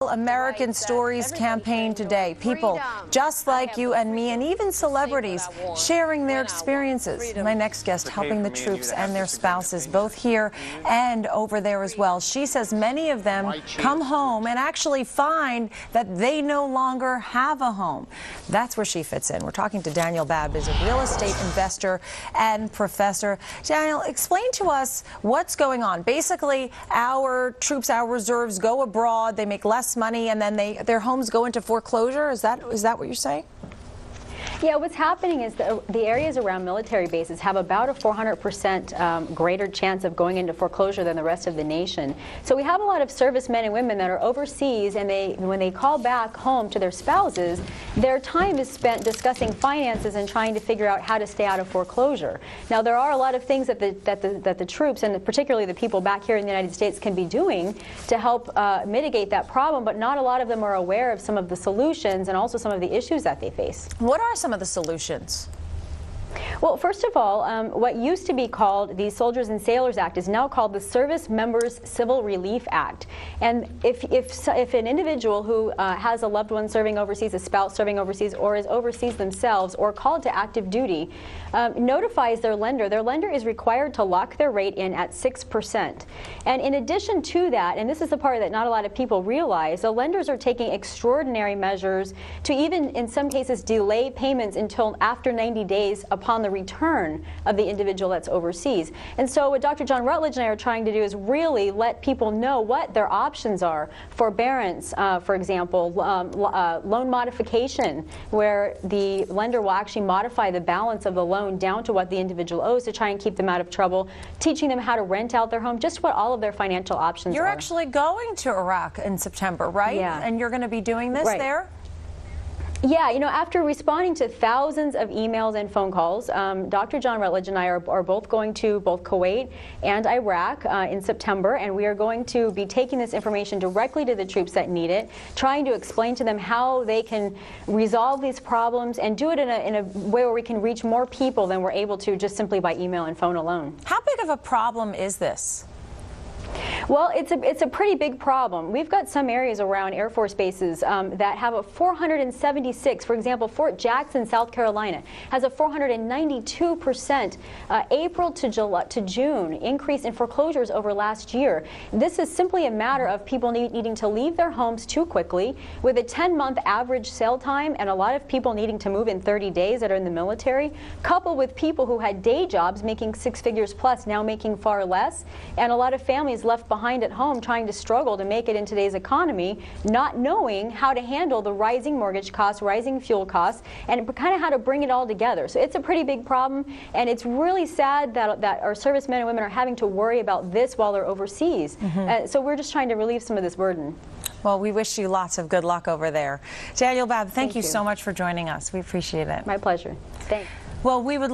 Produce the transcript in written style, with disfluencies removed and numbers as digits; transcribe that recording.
American Stories campaign today. People just like you and me, and even celebrities sharing their experiences. My next guest helping the troops and their spouses, both here and over there as well. She says many of them come home and actually find that they no longer have a home. That's where she fits in. We're talking to Dani Babb, who's a real estate investor and professor. Daniel, explain to us what's going on. Basically, our troops, our reserves go abroad, they make less money, and then their homes go into foreclosure. Is that what you're saying? Yeah, what's happening is the areas around military bases have about a 400% greater chance of going into foreclosure than the rest of the nation. So we have a lot of servicemen and women that are overseas, and when they call back home to their spouses, their time is spent discussing finances and trying to figure out how to stay out of foreclosure. Now, there are a lot of things that the troops, and particularly the people back here in the United States, can be doing to help mitigate that problem, but not a lot of them are aware of some of the solutions and also some of the issues that they face. What are some of the solutions? Well, first of all, what used to be called the Soldiers and Sailors Act is now called the Service Members Civil Relief Act. And if an individual who has a loved one serving overseas, a spouse serving overseas, or is overseas themselves, or called to active duty, notifies their lender is required to lock their rate in at 6%. And in addition to that, and this is the part that not a lot of people realize, the lenders are taking extraordinary measures to even, in some cases, delay payments until after 90 days upon the return of the individual that's overseas. And so what Dr. John Rutledge and I are trying to do is really let people know what their options are. Forbearance, for example, loan modification, where the lender will actually modify the balance of the loan down to what the individual owes to try and keep them out of trouble, teaching them how to rent out their home, just what all of their financial options are. You're actually going to Iraq in September, right? Yeah. And you're going to be doing this there? Yeah, you know, after responding to thousands of emails and phone calls, Dr. John Rutledge and I are both going to both Kuwait and Iraq in September, and we are going to be taking this information directly to the troops that need it, trying to explain to them how they can resolve these problems and do it in a way where we can reach more people than we're able to just simply by email and phone alone. How big of a problem is this? Well, it's a pretty big problem. We've got some areas around Air Force bases that have a 476. For example, Fort Jackson, South Carolina, has a 492% April to June increase in foreclosures over last year. This is simply a matter of people needing to leave their homes too quickly, with a 10-month average sale time, and a lot of people needing to move in 30 days that are in the military, coupled with people who had day jobs making 6 figures plus now making far less, and a lot of families left behind at home trying to struggle to make it in today's economy, not knowing how to handle the rising mortgage costs, rising fuel costs, and kind of how to bring it all together. So it's a pretty big problem, and it's really sad that our servicemen and women are having to worry about this while they're overseas. So we're just trying to relieve some of this burden. Well, we wish you lots of good luck over there. Dani Babb, thank you so much for joining us. We appreciate it. My pleasure. Thanks. Well, we would